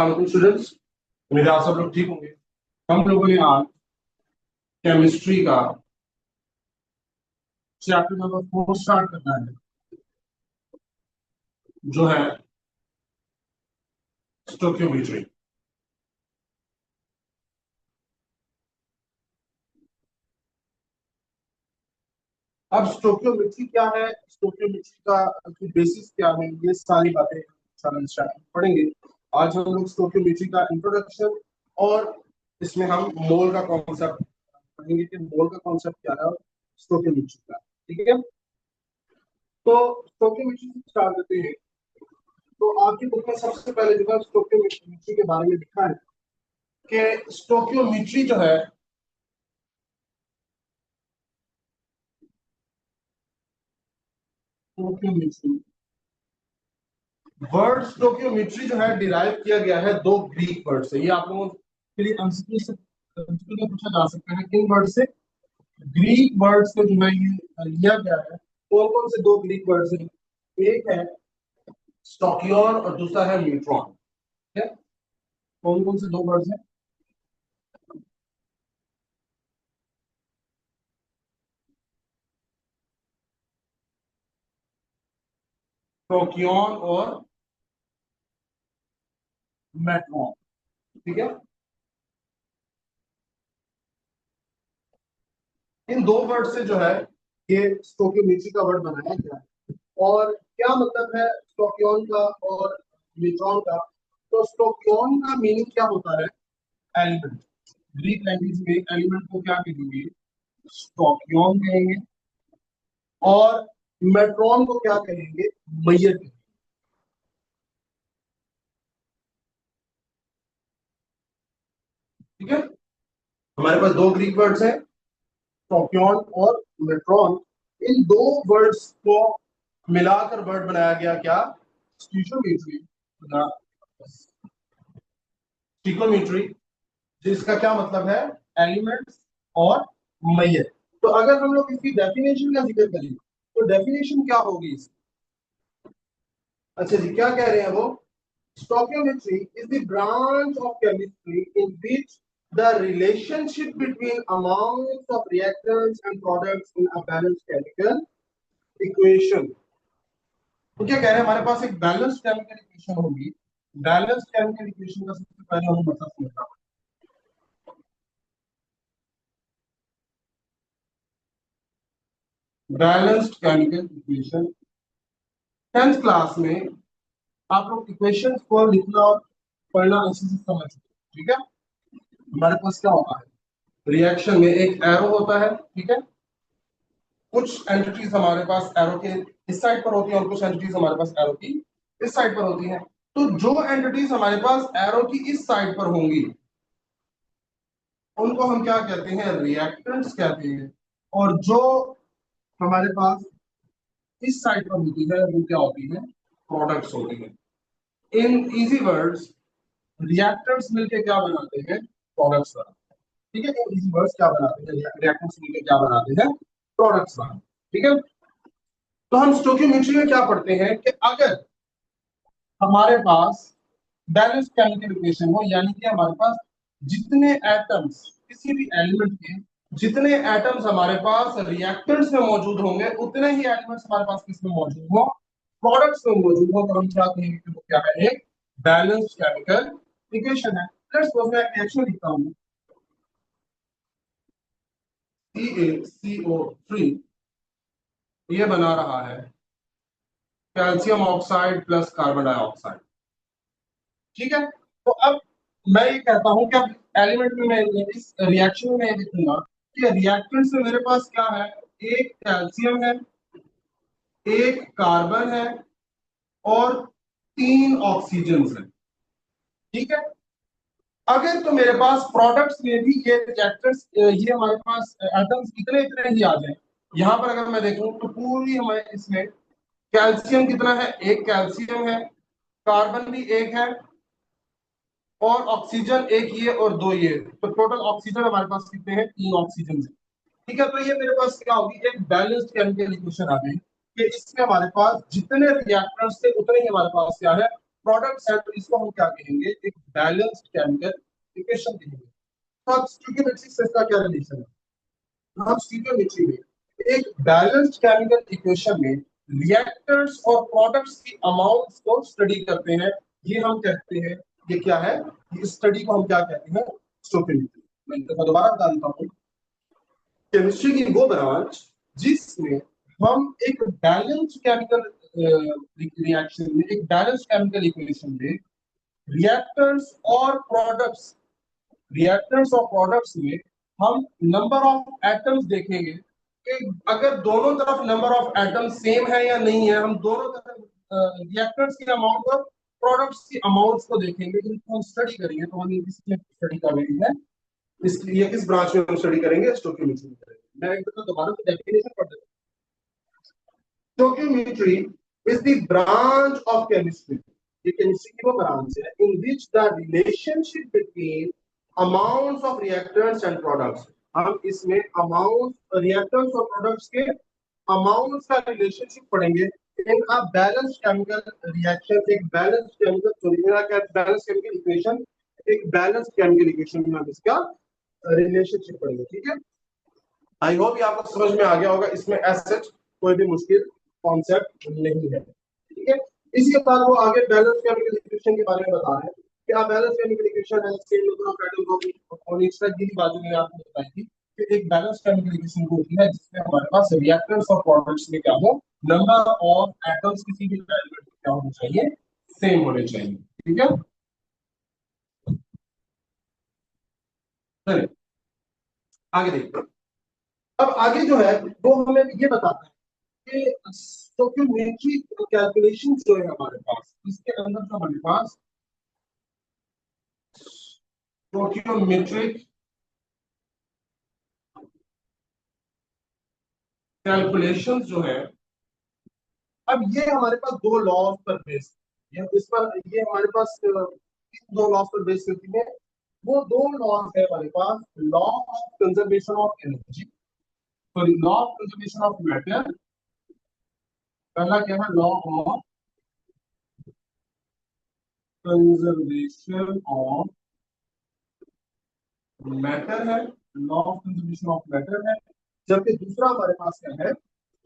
Students, उम्मीद है आप सब लोग ठीक होंगे। हम लोगों ने आज केमिस्ट्री का चैप्टर नंबर 4 स्टार्ट करना है, जो है स्टोकियोमेट्री। अब स्टोकियोमेट्री क्या है, स्टोकियोमेट्री का बेसिस क्या है, ये सारी बातें पढ़ेंगे। आज हम लोग स्टोकियोमेट्री का इंट्रोडक्शन और इसमें हम मोल का कॉन्सेप्ट पढ़ेंगे कि मोल का कॉन्सेप्ट क्या है स्टोकियोमेट्री का। ठीक है, तो स्टोकियोमेट्री से स्टार्ट करते हैं। तो आपकी बुक में सबसे पहले जो है स्टोकियोमेट्री के बारे में लिखा है कि स्टोकियोमेट्री जो है स्टोकियोमेट्री वर्ड स्टोकियोमेट्री जो है डिराइव किया गया है दो ग्रीक वर्ड से। ये आप लोगों के लिए एमसीक्यू में पूछा जा सकता है, किन वर्ड से? ग्रीक वर्ड से जो है ये लिया गया है। कौन कौन से दो ग्रीक वर्ड है? एक है स्टोकियोन और दूसरा है न्यूट्रॉन। ठीक है, कौन कौन से दो वर्ड है? स्टोकियोन और मेट्रॉन। ठीक है, इन दो वर्ड से जो है ये स्टोकियोमेट्री का वर्ड बनाया गया है। और क्या मतलब है स्टोकियोन का और न्यूट्रॉन का? तो स्टोकियोन का मीनिंग क्या होता है? एलिमेंट। ग्रीक लैंग्वेज में एलिमेंट को क्या कहेंगे? स्टोकियोन कहेंगे। और मेट्रॉन को क्या कहेंगे? मैयर कहेंगे। ठीक है, हमारे पास दो ग्रीक वर्ड्स हैं, स्टोकियोन और मेट्रॉन। इन दो वर्ड्स को मिलाकर वर्ड बनाया गया क्या? स्टीशियोमेट्री। स्टीकोमेट्री, जिसका क्या मतलब है? एलिमेंट्स और मैयर। तो अगर हम लोग इसकी डेफिनेशन का जिक्र करें तो डेफिनेशन क्या होगी इसकी? अच्छा जी, क्या कह रहे हैं वो? Stoichiometry is the branch of chemistry in which the relationship between amounts of reactants and products in a balanced chemical equation। तो क्या कह रहे हैं, हमारे पास एक बैलेंस्ड केमिकल इक्वेशन होगी। बैलेंस्ड केमिकल इक्वेशन का सबसे पहले हमें मतलब समझना है। Balanced chemical equation 10th class में आप लोग इक्वेशंस को लिखना और पढ़ना अच्छे से समझ सकते हैं। ठीक है, हमारे पास क्या होता है, रिएक्शन में एक एरो होता है। ठीक है, कुछ एंटिटीज हमारे पास एरो के इस साइड पर होती है और कुछ एंटिटीज हमारे पास एरो की इस साइड पर होती है। तो जो एंटिटीज हमारे पास एरो की इस साइड पर होंगी उनको हम क्या कहते हैं? रिएक्टेंट्स कहते हैं। और जो हमारे पास इस साइड पर होती है वो क्या होती है? प्रोडक्ट्स होती है। इन इजी वर्ड्स, रिएक्टेंट्स मिलके क्या बनाते हैं? प्रोडक्ट्स बनाते हैं। ठीक है, इन इजी वर्ड्स क्या बनाते हैं? रिएक्टेंट्स मिलके क्या बनाते हैं? प्रोडक्ट्स बनाते हैं। ठीक है, तो हम स्टोकियोमेट्री में क्या पढ़ते हैं कि अगर हमारे पास बैलेंस केमिकल इक्वेशन हो, यानी कि हमारे पास जितने एटम्स किसी भी एलिमेंट के, जितने एटम्स हमारे पास रिएक्टेंट्स में मौजूद होंगे उतने ही एलिमेंट्स हमारे पास किसमें मौजूद हो? प्रोडक्ट्स में मौजूद हो। तो हम क्या कहेंगे कि वो क्या है? एक बैलेंस्ड केमिकल इक्वेशन है। लेट्स सपोज मैं रिएक्शन लिखता हूं, CaCO3 ये बना रहा है calcium oxide plus carbon dioxide. ठीक है, तो अब मैं ये कहता हूं कि अब एलिमेंट में मैं इस रिएक्शन में लिखूंगा कि रिएक्टेंट्स में मेरे पास क्या है? एक कैल्शियम है, एक कार्बन है और 3 ऑक्सीजन है। ठीक है, अगर तो मेरे पास प्रोडक्ट्स में भी ये रिएक्टेंट्स, ये हमारे पास एटम्स इतने इतने ही आ जाए। यहां पर अगर मैं देखूं तो पूरी हमारे इसमें कैल्शियम कितना है? एक कैल्शियम है, कार्बन भी एक है और ऑक्सीजन एक ये और दो ये। तो टोटल ऑक्सीजन हमारे पास कितने हैं? 3 ऑक्सीजन है। ठीक है, तो ये मेरे पास क्या होगी? एक बैलेंस्ड केमिकल इक्वेशन आ गई कि इसमें हमारे पास जितने रिएक्टेंट्स थे उतने ही हमारे पास क्या है? प्रोडक्ट्स है तो इसको हम क्या कहेंगे, एक बैलेंस्ड केमिकल इक्वेशन कहेंगे। तो अब स्टोइकियोमेट्री से इसका क्या रिलेशन है, हम स्टोइकियोमेट्री में एक बैलेंस्ड केमिकल इक्वेशन में रिएक्टर्स और प्रोडक्ट्स की अमाउंट्स को स्टडी करते हैं, ये हम कहते हैं, ये क्या है, इस स्टडी को हम क्या कहते हैं, स्टोइकियोमेट्री। मैं दोबारा बता देता हूँ, केमिस्ट्री की वो ब्रांच जिसमें हम एक बैलेंस केमिकल रिएक्शन में, एक बैलेंस केमिकल इक्वेशन में रिएक्टर्स और प्रोडक्ट्स, रिएक्टर्स और प्रोडक्ट्स में हम नंबर ऑफ एटम्स देखेंगे कि अगर दोनों तरफ नंबर ऑफ एटम्स सेम है या नहीं है, हम दोनों तरफ रिएक्टर्स की अमाउंट और प्रोडक्ट्स की अमाउंट्स को देखेंगे, इनको हम स्टडी करेंगे। तो हम इसमें स्टडी कर रहे हैं, इसलिए किस ब्रांच में हम स्टडी करेंगे, स्टोइकियोमेट्री में करेंगे। मैं एक बार दोबारा से डेफिनेशन पढ़ देता हूं। Stoichiometry is the branch of chemistry, ये केमिस्ट्री की वो ब्रांच है in which the relationship between amounts of reactors and products, हम इसमें अमाउंट रिएक्टर्स और प्रोडक्ट्स के अमाउंट्स का रिलेशनशिप पढ़ेंगे in a balance chemical reaction, एक balance chemical balance chemical equation, एक बैलेंस केमिकल इक्वेशन में हम इसका रिलेशनशिप पढ़ेंगे। ठीक है, आई होप ये आपको समझ में आ गया होगा, इसमें एज सच कोई भी मुश्किल कॉन्सेप्ट नहीं है। ठीक है, इसके बाद वो आगे बैलेंस केमिकल इक्वेशन के बारे में बता रहे हैं कि आप बैलेंस केमिकल इक्वेशन है, सेम नंबर ऑफ एटम्स होगी, और इस तरह की बातें मैंने आपको बताई थी कि एक बैलेंस केमिकल इक्वेशन होती है जिसमें हमारे पास रिएक्टेंट्स और प्रोडक्ट्स में क्या हो, नंबर ऑफ एटम्स किसी भी एलिमेंट में क्या होने चाहिए, सेम होने चाहिए। ठीक है, चलिए आगे देखते हैं। अब आगे जो है वो हमें ये बताता है कि स्टोइकियोमेट्री कैलकुलेशन जो है हमारे पास, इसके अंदर जो हमारे पास स्टोइकियोमेट्रिक कैलकुलेशन जो है, अब ये हमारे पास दो लॉज पर बेस्ड, ये इस पर ये हमारे पास दो लॉज पर बेस्ड करती है। वो दो लॉज है हमारे पास, law of conservation of energy, sorry law of conservation of matter. पहला क्या है, law of conservation of matter है, law of conservation of matter है। जबकि दूसरा हमारे पास क्या है,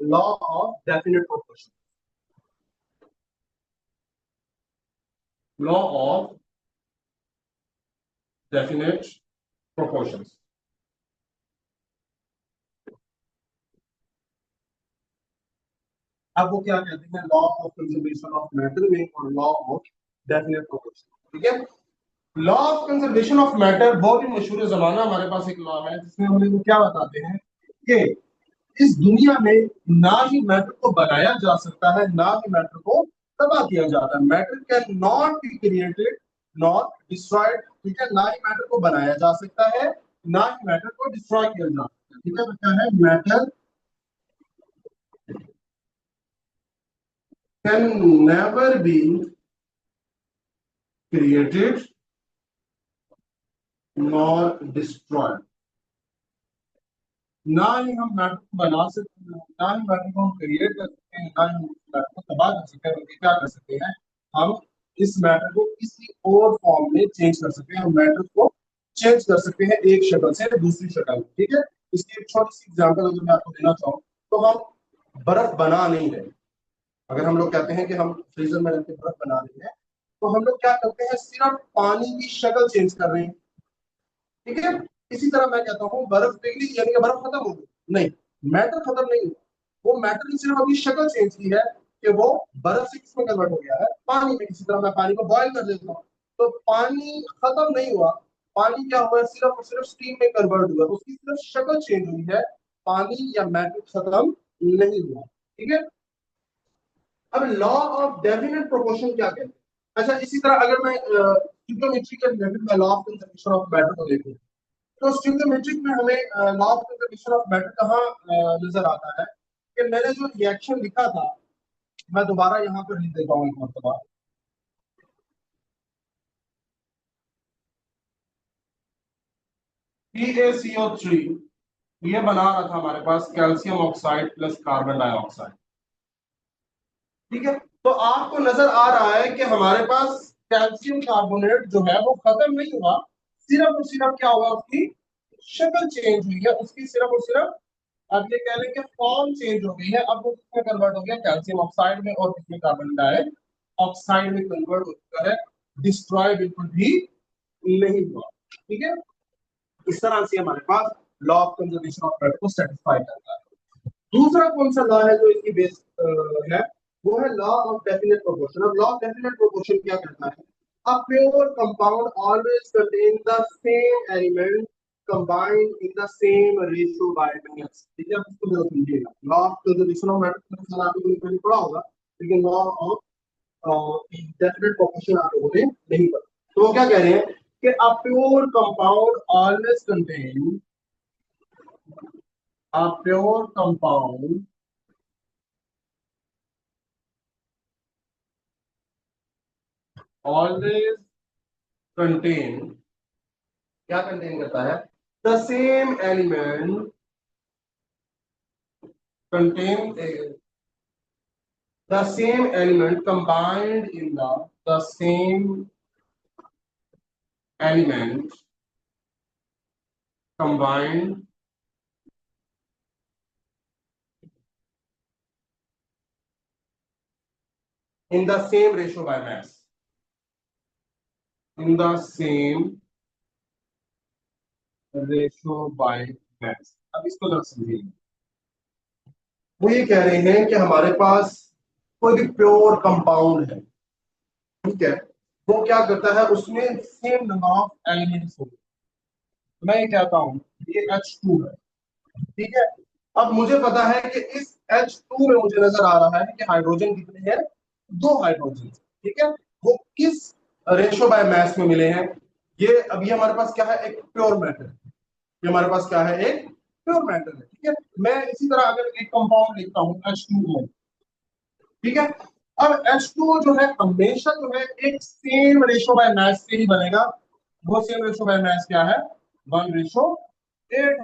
law of definite proportion, law of definite proportions. अब वो क्या कहते हैं, law of conservation of matter में और लॉ ऑफ डेफिनेट प्रोपोर्शन। ठीक है, law of conservation of matter बहुत ही मशहूर जमाना हमारे पास एक लॉ है जिसमें हम लोग क्या बताते हैं कि इस दुनिया में ना ही मैटर को बनाया जा सकता है, ना ही मैटर को तबाह किया जाता है। Matter can not be created not destroyed. ठीक है, ना ही मैटर को बनाया जा सकता है, ना ही मैटर को डिस्ट्रॉय किया जा सकता है। ठीक है, तो क्या है, matter can never be created nor destroyed. ना ही हम मैटर को बना सकते हैं, ना ही मैटर को हम क्रिएट कर सकते हैं, ना ही मैटर को तबाह कर सकते हैं, बल्कि क्या कर सकते हैं, हम इस मैटर को किसी और फॉर्म में चेंज कर सकते हैं, हम मैटर को चेंज कर सकते हैं एक शक्ल से दूसरी शक्ल। ठीक है, इसकी एक छोटी सी एग्जांपल अगर मैं आपको देना चाहूँ, तो हम बर्फ बना नहीं रहे। अगर हम लोग कहते हैं कि हम फ्रीजर में रख के बर्फ बना रहे हैं, तो हम लोग क्या करते हैं, सिर्फ पानी की शक्ल चेंज कर रहे हैं। ठीक है, इसी तरह मैं कहता हूँ बर्फ पिघली यानी कि बर्फ खत्म हो गई, नहीं, मैटर खत्म नहीं हुआ, वो मैटर ने सिर्फ अपनी शक्ल चेंज की है कि वो बर्फ से किसमें कन्वर्ट हो गया है, पानी में। किसी तरह मैं पानी को बॉयल कर देता हूँ, तो पानी खत्म नहीं हुआ, पानी क्या हुआ, सिर्फ और सिर्फ स्टीम में कन्वर्ट हुआ, उसकी सिर्फ शक्ल चेंज हुई है, पानी या मैटर खत्म नहीं हुआ। ठीक है, अब लॉ ऑफ डेफिनेट प्रोपोर्शन क्या कहते हैं। अच्छा, इसी तरह अगर मैं ट्रिग्नोमेट्री के रिलेटेड मैं law of conservation of matter को देखूं, तो स्टिक्योमेट्रिक में हमें law of conservation of matter कहाँ नजर आता है, कि मैंने जो रिएक्शन लिखा था, मैं दोबारा यहाँ पर लिख देता हूँ एक मरतबा। PaCO3 ये बना रहा था हमारे पास calcium oxide plus carbon dioxide. ठीक है, तो आपको नजर आ रहा है कि हमारे पास कैल्शियम कार्बोनेट जो है वो खत्म नहीं हुआ, सिर्फ और सिर्फ क्या हुआ, उसकी शक्ल चेंज हुई है, उसकी सिर्फ और सिर्फ अब ये कह लें कि फॉर्म चेंज हो गई है। अब वो किसमें कन्वर्ट हो गया, कैल्शियम ऑक्साइड में, और किसमें, कार्बन डाई ऑक्साइड में कन्वर्ट हो चुका है। डिस्ट्रॉय बिल्कुल भी नहीं हुआ। ठीक है, इस तरह से हमारे पास law of conservation of matter को सेटिस्फाई करता है। दूसरा कौन सा लॉ है जो इसकी बेस है, वो है लॉ ऑफ डेफिनेट प्रोपोर्शन। अब लॉ ऑफ डेफिनेट प्रोपोर्शन क्या कहता है, a pure compound always contain the same element combined in the same ratio by mass। ठीक है, इसको जरा समझिएगा। Law of conservation of matter का आपने कहीं पढ़ा होगा, लेकिन लॉ ऑफ डेफिनेट प्रोपोर्शन आप लोगों ने नहीं पढ़ा। तो वो क्या कह रहे हैं कि a pure compound always contain, a pure compound always contain, क्या कंटेन करता है, the same element contain the same element combined in the same element combined in the same ratio by mass, in the same ratio by mass। अब इसको जरा समझिए। वो ये कह रहे हैं कि हमारे पास कोई भी प्योर कंपाउंड है, ठीक है, वो क्या करता है, उसमें सेम नंबर ऑफ एलिमेंट्स होते हैं। मैं ये कहता हूं ये H2 है, ठीक है। अब मुझे पता है कि इस H2 में मुझे नजर आ रहा है कि हाइड्रोजन कितने हैं, दो हाइड्रोजन, ठीक है। वो किस रेशो बाय मास में मिले हैं, ये अभी हमारे पास क्या है, एक प्योर मैटर। ये हमारे पास क्या है, एक प्योर मैटर है, ठीक है। मैं इसी तरह अगर एक कंपाउंड लिखता हूँ H2O, ठीक है। अब H2O जो है हमेशा जो है एक सेम रेशो बाय मास से ही बनेगा। वो सेम रेशो बाय मास क्या है, 1:8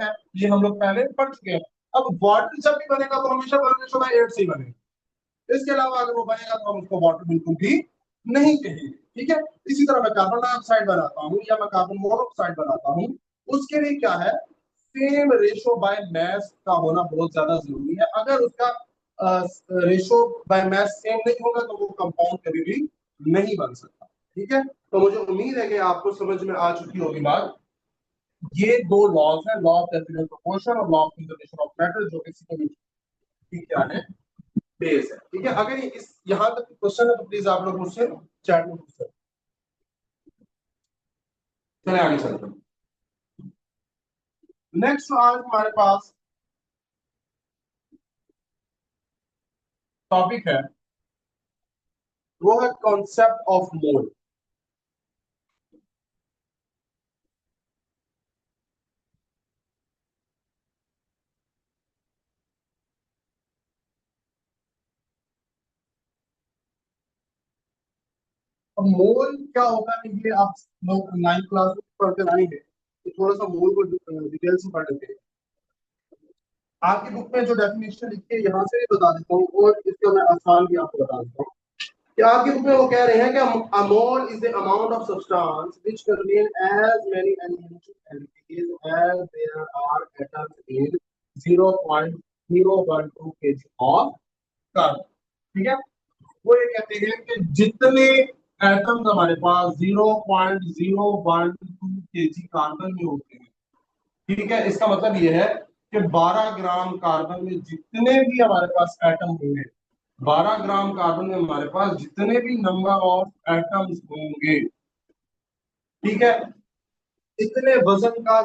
है। ये हम लोग पहले पढ़ चुके हैं। अब वाटर जब भी बनेगा तो हमेशा 1:8 से ही बनेगा। इसके अलावा अगर वो बनेगा तो हम उसको वाटर बिल्कुल भी नहीं कहेंगे, ठीक है। इसी तरह मैं कार्बन डाइऑक्साइड बनाता हूँ या मैं कार्बन मोनोऑक्साइड बनाता हूँ, उसके लिए क्या है, सेम रेशो बाय मास का होना बहुत ज्यादा जरूरी है। अगर उसका रेशो बाय मास सेम नहीं होगा तो वो कंपाउंड कभी भी नहीं बन सकता, ठीक है। तो मुझे उम्मीद है कि आपको समझ में आ चुकी होगी बात। ये दो लॉज हैं, लॉ ऑफ डेफिनेट प्रोपोर्शन और law of conservation of matter, जो कि क्या है, बेस है, ठीक है। अगर इस यहां तक क्वेश्चन है तो प्लीज आप लोग मुझसे चैट में पूछ सकते। चले आगे चलते हैं। नेक्स्ट आज हमारे पास टॉपिक है, वो है कॉन्सेप्ट ऑफ मोल। अब मोल क्या होता है, ये आप लोग 9th क्लास में पढ़ते आएंगे, तो थोड़ा सा मोल को डिटेल से पढ़ लेते हैं। आपकी बुक में जो डेफिनेशन लिखी है यहाँ से भी बता देता हूँ, और इसका मैं आसान भी आपको बता देता हूँ कि आपकी बुक में वो कह रहे हैं कि a mole is the amount of substance which contain as many elementary entities as there are atoms in 0.012 kg of carbon, ठीक है। वो ये कहते हैं कि जितने एटम्स हमारे पास 0.012 kg कार्बन में होते हैं, ठीक है, इसका मतलब ये है कि 12 ग्राम कार्बन में जितने भी हमारे पास एटम होंगे, 12 ग्राम कार्बन में हमारे पास जितने भी नंबर ऑफ एटम्स होंगे, ठीक है, इतने वजन का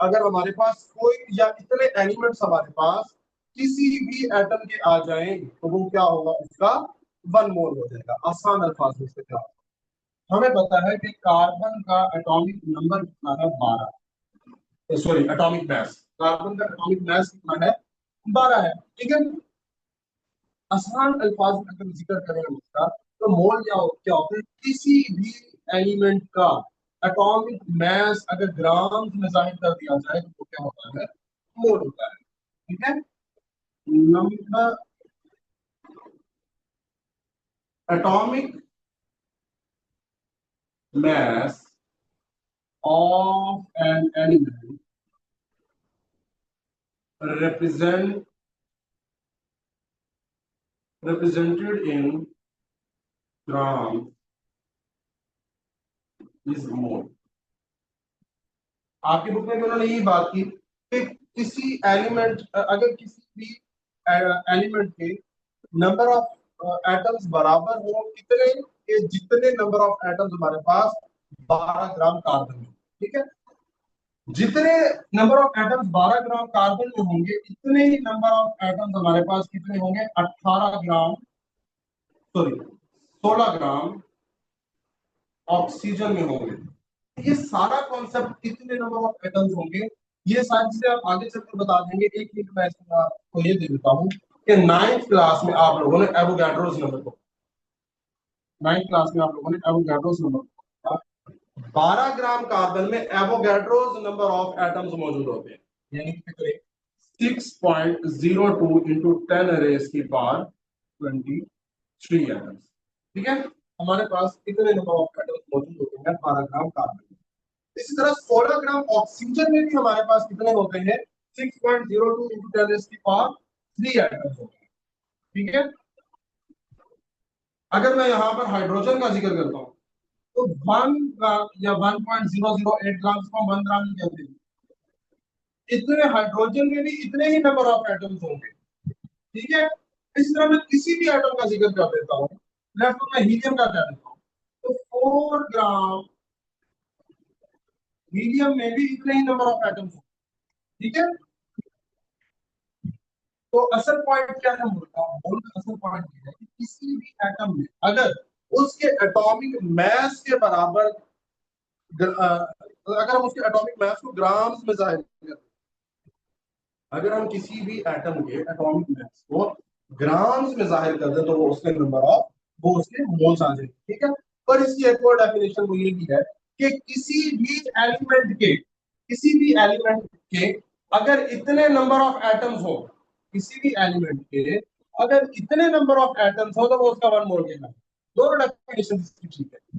अगर हमारे पास कोई या इतने एलिमेंट्स हमारे पास किसी भी एटम के आ जाएं तो वो क्या होगा, उसका 1 मोल हो जाएगा। आसान अल्फाज में इसका क्या होगा? हमें पता है कि कार्बन का एटॉमिक नंबर कितना है, 12, सॉरी एटॉमिक मास, कार्बन का एटॉमिक मास कितना है, 12 है, ठीक है। आसान अल्फाज में अगर जिक्र करें उसका, तो मोल क्या होता है, किसी भी एलिमेंट का एटॉमिक मास अगर ग्राम में जाहिर कर दिया जाए तो वो क्या होता है, मोल होता है, ठीक है। Number atomic mass of an element represented in grams is mole। आपकी बुक में भी उन्होंने यही बात की कि किसी एलिमेंट, अगर किसी भी एलिमेंट के नंबर ऑफ एटम्स बराबर हो कितने के, जितने नंबर ऑफ एटम्स हमारे पास 12 ग्राम कार्बन में, ठीक है, जितने number of atoms 12 gram carbon में होंगे इतने ही नंबर ऑफ एटम्स हमारे पास कितने होंगे 18 ग्राम, सॉरी 16 ग्राम ऑक्सीजन में होंगे। ये सारा कॉन्सेप्ट कितने नंबर ऑफ एटम्स होंगे ये सारी चीजें आप आगे चलकर बता देंगे। एक मिनट मैं इसमें आपको ये दे देता हूँ कि 9th क्लास में आप लोगों ने एवोगाड्रोस नंबर को, 9th क्लास में आप लोगों ने एवोगाड्रोस नंबर, 12 ग्राम कार्बन में एवोगाड्रोस नंबर ऑफ एटम्स मौजूद होते हैं, यानी कि कितने 6.02 इंटू 10 रेज की पावर 23 एटम्स। ठीक है, हमारे पास कितने नंबर ऑफ एटम्स मौजूद होते हैं 12 ग्राम कार्बन में। इसी तरह 16 ग्राम ऑक्सीजन में भी हमारे पास कितने होते हैं 6.02 इंटू 10 रेज की पावर 3 एटम्स होते हैं। ठीक है, अगर मैं यहाँ पर हाइड्रोजन का जिक्र करता हूँ तो 1 या 1.008 ग्राम को 1 ग्राम कहते हैं, इतने हाइड्रोजन में भी इतने ही नंबर ऑफ एटम्स होंगे। ठीक है, इस तरह मैं किसी भी एटम का जिक्र कर देता हूँ, लेफ्ट में हीलियम का कर देता हूँ तो 4 ग्राम हीलियम में भी इतने ही नंबर ऑफ एटम्स होंगे। ठीक है, तो असल पॉइंट क्या है मोल का, मोल का असल पॉइंट ये है कि किसी भी एटम में अगर उसके एटॉमिक मास के बराबर, अगर हम उसके एटॉमिक मास को ग्राम्स में जाहिर करें, अगर हम किसी भी एटम के एटॉमिक मास को ग्राम्स में जाहिर कर दें तो वो उसके नंबर ऑफ, वो उसके मोल्स आ जाएंगे। ठीक है, पर इसकी एक और डेफिनेशन वो ये भी है कि किसी भी एलिमेंट के अगर इतने नंबर ऑफ एटम्स हो, किसी भी एलिमेंट के अगर इतने नंबर ऑफ एटम्स हो तो वो उसका वन मोल कहलाता है। दोनों डेफिनेशन ठीक है।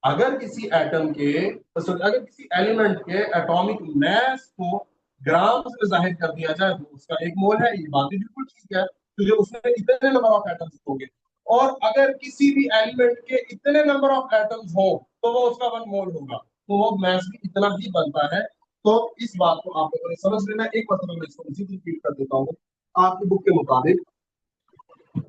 अगर किसी एटम के, अगर किसी एलिमेंट के एटॉमिक मास को ग्राम्स में जाहिर कर दिया जाए तो उसका एक मोल है, ये बात भी बिल्कुल ठीक है क्योंकि उसमें इतने नंबर ऑफ एटम्स होंगे। और अगर किसी भी एलिमेंट के इतने नंबर ऑफ एटम्स हो तो वो उसका वन मोल होगा, तो वो मास भी इतना ही बनता है। तो इस बात को आप लोगों ने समझ लेना। एक मतलब मैं इसको मजीद रिपीट कर देता हूँ, आपकी बुक के मुताबिक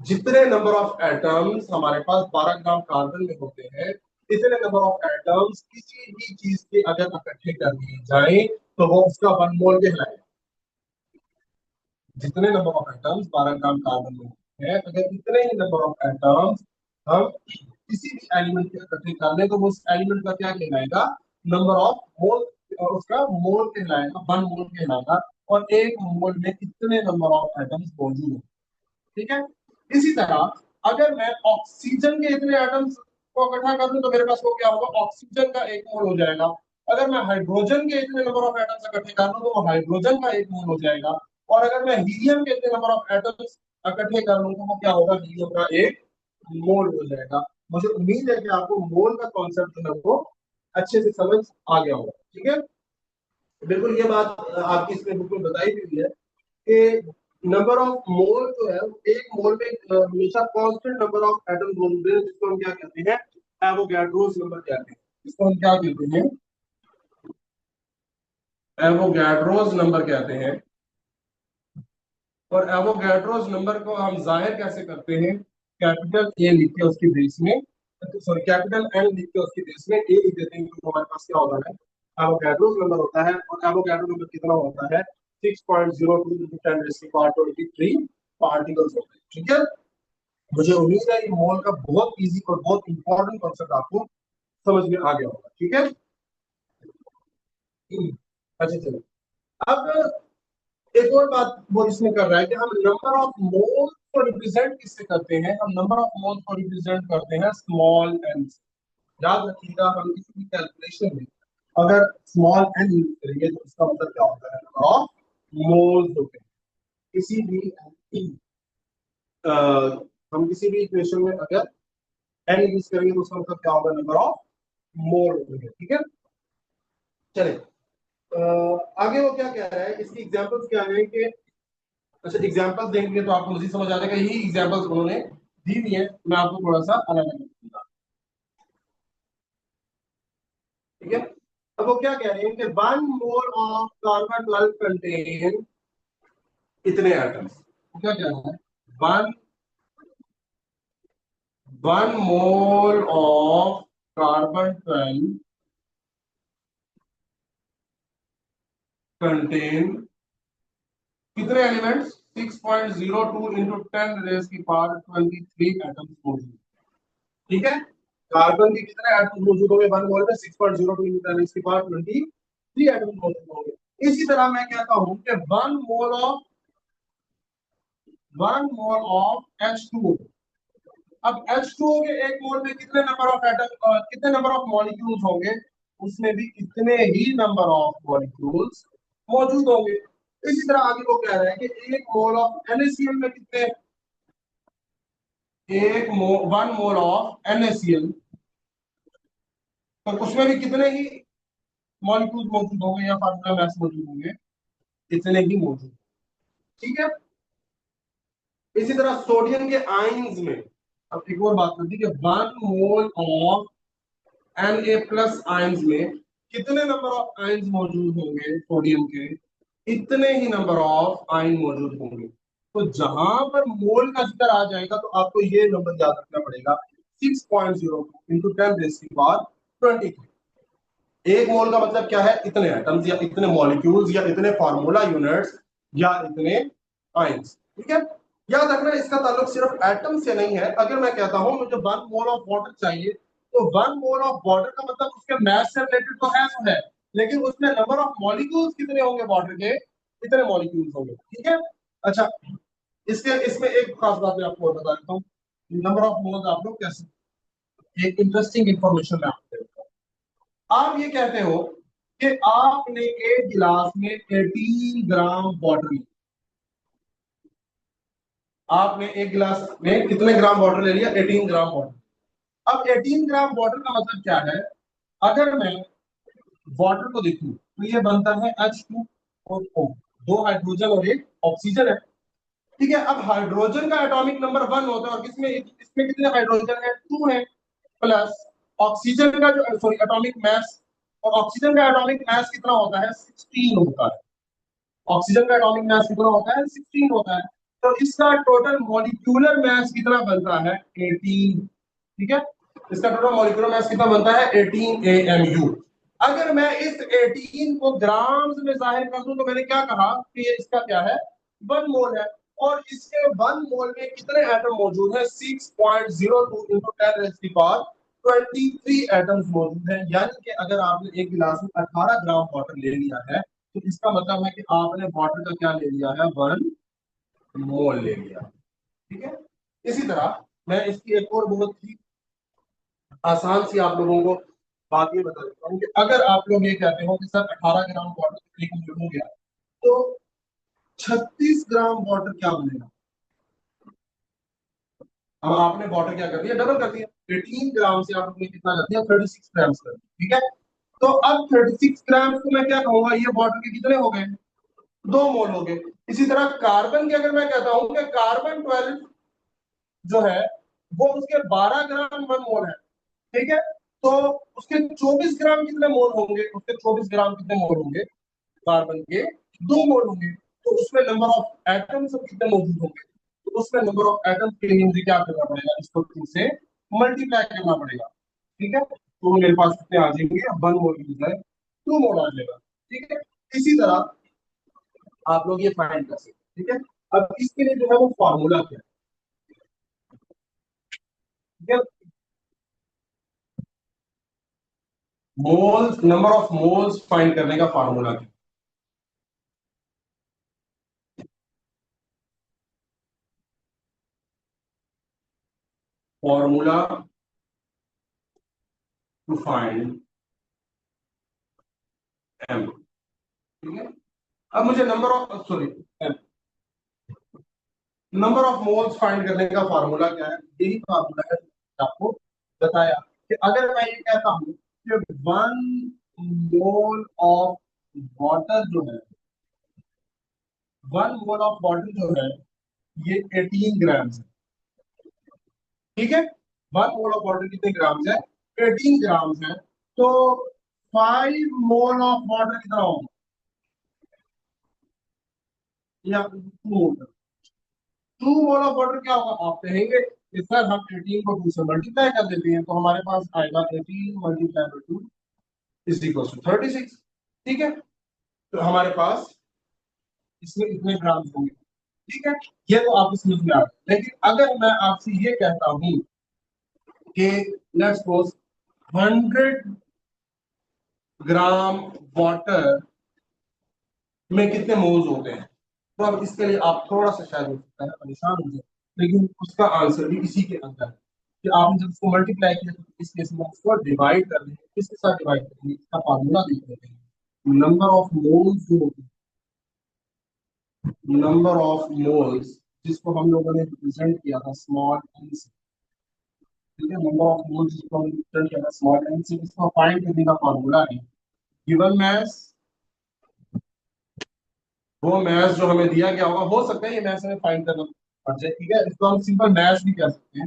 जितने नंबर ऑफ एटम्स हमारे पास 12 ग्राम कार्बन में होते हैं इतने नंबर ऑफ एटम्स किसी भी चीज के अगर इकट्ठे कर दिए जाए तो वो उसका वन मोल कहलाएगा। जितने number of atoms 12 gram carbon में होते हैं अगर इतने ही नंबर ऑफ एटम्स हम किसी भी एलिमेंट के इकट्ठे कर लें तो वो उस एलिमेंट का क्या कहलाएगा, नंबर ऑफ मोल, और उसका मोल कहलाएगा, वन मोल कहलाएगा। और एक मोल में कितने नंबर ऑफ एटम्स मौजूद है। ठीक है, इसी तरह अगर मैं ऑक्सीजन के इतने एटम्स को इकट्ठा कर दूं तो मेरे पास वो क्या होगा, ऑक्सीजन का एक मोल हो जाएगा। अगर मैं हाइड्रोजन के इतने नंबर ऑफ एटम्स इकट्ठे कर लूं तो वो हाइड्रोजन का एक मोल हो जाएगा। और अगर मैं हीलियम के इतने नंबर ऑफ एटम्स इकट्ठे कर लूं तो वो क्या होगा, हीलियम का एक मोल हो जाएगा। मुझे उम्मीद है कि आपको मोल का कॉन्सेप्ट जो है वो अच्छे से समझ आ गया होगा। ठीक है, बिल्कुल ये बात आपकी इसमें बिल्कुल बताई हुई है कि नंबर ऑफ मोल जो है एक मोल में हमेशा कांस्टेंट नंबर ऑफ एटम्स मौजूद है, जिसको हम क्या कहते हैं, एवोगाड्रोस नंबर कहते हैं। इसको हम क्या कहते हैं, एवोगाड्रोस नंबर कहते हैं। और एवोगाड्रोस नंबर को हम जाहिर कैसे करते हैं, कैपिटल ए लिख के उसकी बेस में, सॉरी कैपिटल एन लिख के उसकी बेस में ए लिख देते हैं तो हमारे पास क्या होता है, एवोगाड्रोस नंबर होता है। और एवोगाड्रो नंबर कितना होता है 6.02 into 10 raised to power 23 particles होते हैं। ठीक है, मुझे उम्मीद है ये मोल का बहुत इजी और बहुत इंपॉर्टेंट कॉन्सेप्ट आपको समझ में आ गया होगा। ठीक है, अच्छा चलो, अब एक और बात वो इसमें कर रहा है कि हम नंबर ऑफ मोल को रिप्रेजेंट किससे करते हैं, हम नंबर ऑफ मोल को रिप्रेजेंट करते हैं स्मॉल एन से। याद रखिएगा, हम किसी भी कैलकुलेशन में अगर स्मॉल एन यूज करेंगे तो उसका मतलब क्या होता है, नंबर ऑफ मोल्स होते हैं। किसी भी हम किसी भी इक्वेशन में अगर एन यूज करेंगे तो उसका मतलब क्या होगा, नंबर ऑफ मोल होंगे। ठीक है, चले आगे वो क्या कह रहा है, इसकी एग्जांपल्स क्या है कि, अच्छा एग्जांपल्स देंगे तो आपको मजीद समझ आ जाएगा, यही एग्जांपल्स उन्होंने दी हुई है, मैं आपको थोड़ा सा अलग अलग दूंगा। ठीक है, अब वो क्या कह रहे हैं कि 1 मोल ऑफ कार्बन 12 कंटेन इतने एटम्स, क्या कह रहा है, one 1 mole of carbon 12 contain कितने एलिमेंट्स, 6.02 इंटू 10⁻³ एटम्स मौजूद। ठीक है, कार्बन के कितने एटम्स मौजूद होंगे 1 मोल में, 6.02 इंटू 10⁻³ एटम्स मौजूद होंगे। इसी तरह मैं कहता हूं कि 1 मोल ऑफ H2O। अब H2O के 1 मोल में कितने नंबर ऑफ एटम, कितने नंबर ऑफ मॉलिक्यूल्स होंगे, उसमें भी कितने ही नंबर ऑफ मॉलिक्यूल्स मौजूद होंगे। इसी तरह आगे वो कह रहे हैं कि 1 मोल ऑफ NaCl में कितने, 1 मोल ऑफ NaCl, तो उसमें भी कितने ही मॉलिक्यूल्स मौजूद होंगे या फार्मूला मैस मौजूद होंगे, इतने ही मौजूद। ठीक है, इसी तरह सोडियम के आयंस में, अब एक और बात करती है कि 1 मोल ऑफ Na+ आयंस में कितने नंबर ऑफ आयंस मौजूद होंगे सोडियम के, इतने ही नंबर ऑफ आयन मौजूद होंगे। तो जहां पर मोल का जिक्र आ जाएगा तो आपको ये नंबर याद रखना पड़ेगा, 6.02 इंटू 10⁻²⁰। 1 मोल का मतलब क्या है, इतने एटम्स या इतने मॉलिक्यूल्स या इतने फार्मूला यूनिट्स या इतने आयंस। ठीक है, याद रखना इसका ताल्लुक सिर्फ एटम से नहीं है। अगर मैं कहता हूं मुझे 1 मोल ऑफ वाटर चाहिए, तो 1 मोल ऑफ वाटर का मतलब उसके मैस से रिलेटेड तो है, लेकिन उसमें नंबर ऑफ मॉलिक्यूल्स कितने होंगे वाटर के, इतने मॉलिक्यूल्स होंगे। ठीक है, अच्छा इसके इसमें एक खास बात मैं आपको और बता देता हूँ, नंबर ऑफ मोल्स आप लोग कैसे, एक इंटरेस्टिंग इंफॉर्मेशन मैं आपको देता हूँ। आप ये कहते हो कि आपने एक गिलास में 18 ग्राम वाटर लिया, आपने एक गिलास में कितने ग्राम वाटर ले लिया, 18 ग्राम वाटर। अब 18 ग्राम वाटर का मतलब क्या है, अगर मैं वाटर को देखूं तो ये बनता है H2O, 2 हाइड्रोजन और एक ऑक्सीजन है। ठीक है, अब हाइड्रोजन का एटॉमिक नंबर 1 होता है और किसमें, इसमें कितने हाइड्रोजन है, 2 है, प्लस ऑक्सीजन का जो, सॉरी एटॉमिक मास, और ऑक्सीजन का एटॉमिक मास कितना होता है, 16 होता है। ऑक्सीजन का एटॉमिक मास कितना होता है, 16 होता है। तो इसका टोटल मॉलिक्यूलर मास कितना बनता है, 18। ठीक है, इसका टोटल मॉलिक्यूलर मास कितना बनता है, 18 AMU। अगर मैं इस 18 को ग्राम्स में जाहिर कर दूं तो मैंने क्या कहा कि ये इसका क्या है, 1 मोल है। और इसके 1 मोल में कितने एटम मौजूद है, 6.02 इंटू 10⁻23 एटम्स मौजूद है। यानी कि अगर आपने एक गिलास में 18 ग्राम वाटर ले लिया है, तो इसका मतलब है कि आपने वाटर का क्या ले लिया है, 1 मोल ले लिया। ठीक है, इसी तरह मैं इसकी एक और बहुत ही आसान सी आप लोगों को बात ये बता देता हूँ कि अगर आप लोग ये कहते हो कि सर 18 ग्राम वाटर एक मोल हो गया, तो 36 ग्राम वाटर क्या बनेगा। अब आपने वाटर क्या कर दिया, डबल कर दिया, 18 ग्राम से आपने कितना कर दिया, 36 ग्राम कर दिया। ठीक है, तो अब 36 ग्राम को मैं क्या कहूंगा, ये वाटर के कितने हो गए, 2 मोल हो गए। इसी तरह कार्बन के अगर मैं कहता हूं कि कार्बन 12 जो है वो उसके 12 ग्राम 1 मोल है। ठीक है, तो उसके 24 ग्राम कितने मोल होंगे, उसके 24 ग्राम कितने मोल होंगे, कार्बन के 2 मोल होंगे। तो उसमें नंबर ऑफ एटम्स कितने मौजूद होंगे, तो उसमें नंबर ऑफ एटम्स के लिए मुझे क्या करना पड़ेगा, इसको 2 से मल्टीप्लाई करना पड़ेगा। ठीक है, तो मेरे पास कितने आ जाएंगे, 1 मोल की बजाय 2 मोल आ जाएगा। ठीक है, इसी तरह आप लोग ये फाइंड कर सकते हैं। ठीक है, अब इसके लिए जो है वो फॉर्मूला क्या है, ठीक है, moles, number of moles find करने का फॉर्मूला क्या, फॉर्मूला टू फाइंड एम। ठीक है, अब मुझे number of, sorry, number of moles find करने का फार्मूला क्या है, यही फार्मूला है आपको बताया कि अगर मैं ये कहता हूँ कि 1 मोल ऑफ वाटर जो है, 1 मोल ऑफ वाटर जो है ये 18 ग्राम है। ठीक है, 1 मोल ऑफ वाटर कितने ग्राम है? 18 ग्राम है। तो 5 मोल ऑफ वाटर कितना होगा? या 2 मोल ऑफ वाटर क्या होगा? आप कहेंगे कि सर हम 18 को 2 से मल्टीप्लाई कर देते हैं, तो हमारे पास आएगा 18 multiply by 2 is equal to 36। ठीक है, तो हमारे पास इसमें इतने ग्राम होंगे। ठीक है, ये तो आपको समझ में आ गया। लेकिन अगर मैं आपसे ये कहता हूं कि लेट्स सपोज 100 ग्राम वाटर में कितने मोल्स होते हैं, तो अब इसके लिए आप थोड़ा सा शायद हो सकता है परेशान हो जाए, लेकिन उसका आंसर भी इसी के अंदर है कि आपने जब उसको मल्टीप्लाई किया तो इस केस में उसको डिवाइड कर देंगे। किसके साथ डिवाइड करेंगे? इसका फार्मूला देख लेते हैं। नंबर ऑफ मोल्स जो होते हैं, नंबर ऑफ मोल्स जिसको हम लोगों ने रिप्रेजेंट किया था स्मॉल एन से। ठीक है, नंबर ऑफ मोल्स जिसको हम रिप्रेजेंट किया था स्मॉल एन से, इसको फाइंड करने का फार्मूला है गिवन मैस, वो मैथ जो हमें दिया गया होगा। हो सकता है ये मैथ हमें फाइंड करना पड़ जाए। ठीक है, इसको हम सिंपल मैथ भी कह सकते हैं।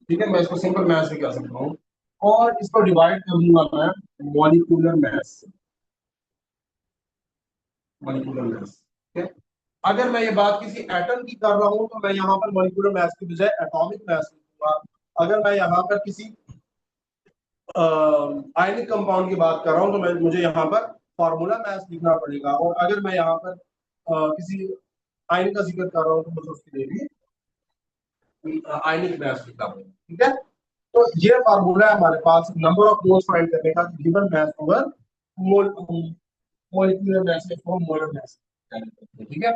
ठीक है, मैं इसको सिंपल मैथ भी कह सकता हूँ, और इसको डिवाइड कर दूंगा मैं मॉलिक्यूलर मैथ से। मॉलिक्यूलर मैथ, ठीक है। अगर मैं ये बात किसी एटम की कर रहा हूँ तो मैं यहाँ पर मॉलिक्यूलर मैथ की बजाय एटॉमिक मैथ लिखूंगा। अगर मैं यहाँ पर किसी आयनिक कंपाउंड की बात कर रहा हूँ तो मैं मुझे यहाँ पर फॉर्मूला मैथ लिखना पड़ेगा। और अगर मैं यहाँ पर किसी आयन का जिक्र कर रहा हूँ तो मुझे उसके लिए भी आयनिक मैथ लिखना पड़ेगा। ठीक है, तो ये फार्मूला है हमारे पास नंबर ऑफ मोल्स फाइंड करने का, गिवन मैथ ओवर मोल, मॉलिक्यूलर मैथ और मोलर मैथ। ठीक है,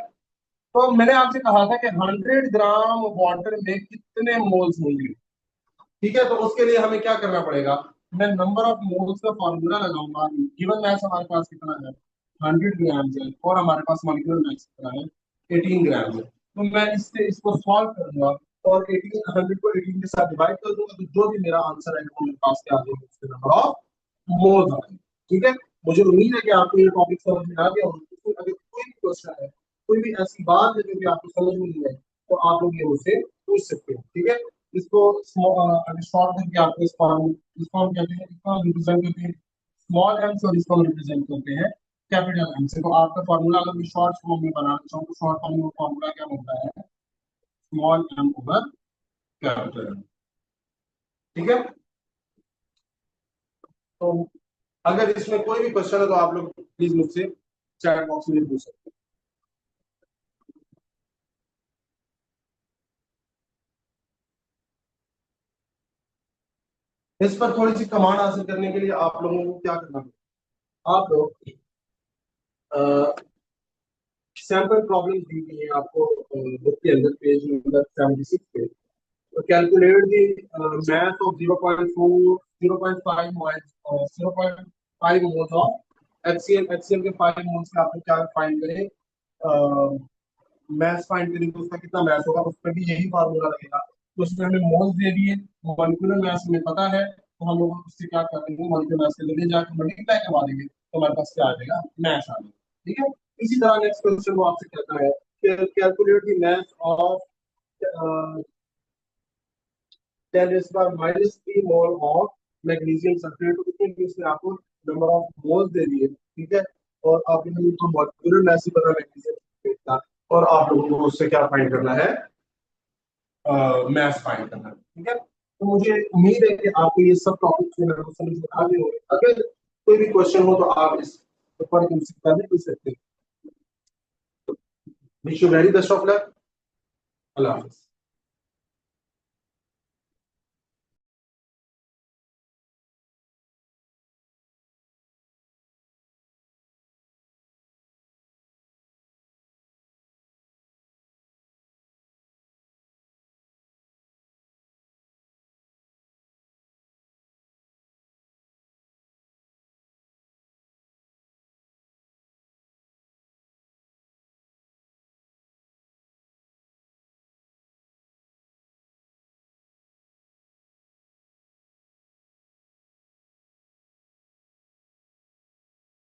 तो मैंने आपसे कहा था कि 100 ग्राम वाटर में कितने मोल्स होंगे। ठीक है, तो उसके लिए हमें क्या करना पड़ेगा? मैं नंबर ऑफ मोल्स का फॉर्मूला लगाऊंगा। गिवन मैथ हमारे पास कितना है? 100 ग्राम है, और हमारे पास मॉलिक्यूलर मैथ कितना है? 18 ग्राम है। तो मैं इससे इसको सॉल्व करूंगा और 18 100 को 18 के साथ डिवाइड कर दूंगा, तो जो भी मेरा आंसर है वो मेरे पास क्या आ जाएगा? उसके नंबर ऑफ मोल्स आ जाएंगे। ठीक है, मुझे उम्मीद है कि आपको ये टॉपिक समझ में आ गया होगा। अगर कोई भी क्वेश्चन है, कोई भी ऐसी बात है जो कि आपको समझ में नहीं है, तो आप लोग ये मुझसे पूछ सकते हो। ठीक है, इसको शॉर्ट करके आपको इसको हम कहते हैं, इसको हम रिप्रेजेंट करते हैं स्मॉल एम से, और इसको हम रिप्रेजेंट करते हैं कैपिटल एम से। तो आपका फॉर्मूला अगर मैं शॉर्ट फॉर्म में बनाना चाहूँ तो शॉर्ट फॉर्म में फॉर्मूला क्या बनता है? Small m over capital m. ठीक है, तो अगर इसमें कोई भी क्वेश्चन है तो आप लोग प्लीज मुझसे चैट बॉक्स में पूछ सकते हैं। इस पर थोड़ी सी कमांड हासिल करने के लिए आप लोगों को क्या करना है? आप लोग सैंपल प्रॉब्लम दी गई है आपको बुक के अंदर, पेज नंबर 76 पे। तो calculate the mass of 0.4 0.5 moles 0.5 moles of HCl। HCl के 5 moles का आपको क्या फाइंड करें? मैथ फाइंड करें तो उसका कितना मैथ होगा, उस पर भी यही फार्मूला लगेगा। तो उसमें हमें मोल्स दे दिए, मॉलिक्यूलर मैथ हमें पता है, तो हम लोग उससे क्या कर देंगे? मॉलिक्यूलर मैथ के लिए जाकर मल्टीप्लाई करवा देंगे, तो हमारे पास क्या आ जाएगा? मैथ आ जाएगा। ठीक है, इसी तरह नेक्स्ट क्वेश्चन वो आपसे कहता है calculate the math of 10⁻³ mole of magnesium sulphate. तो कितने भी उसने आपको नंबर ऑफ मोल्स दे दिए। ठीक है, और आप लोगों को मॉलिक्यूलर मैथ ही पता मैग्नीशियम सल्फेट का, और आप लोगों को उससे क्या फाइंड करना है? मैथ फाइंड करना है। ठीक है, तो मुझे उम्मीद है कि आपको ये सब टॉपिक समझ में आ गए होंगे। अगर कोई भी क्वेश्चन हो तो आप इस पर मुझसे भी पूछ सकते हैं। Wish you very best of luck. Allah Hafiz.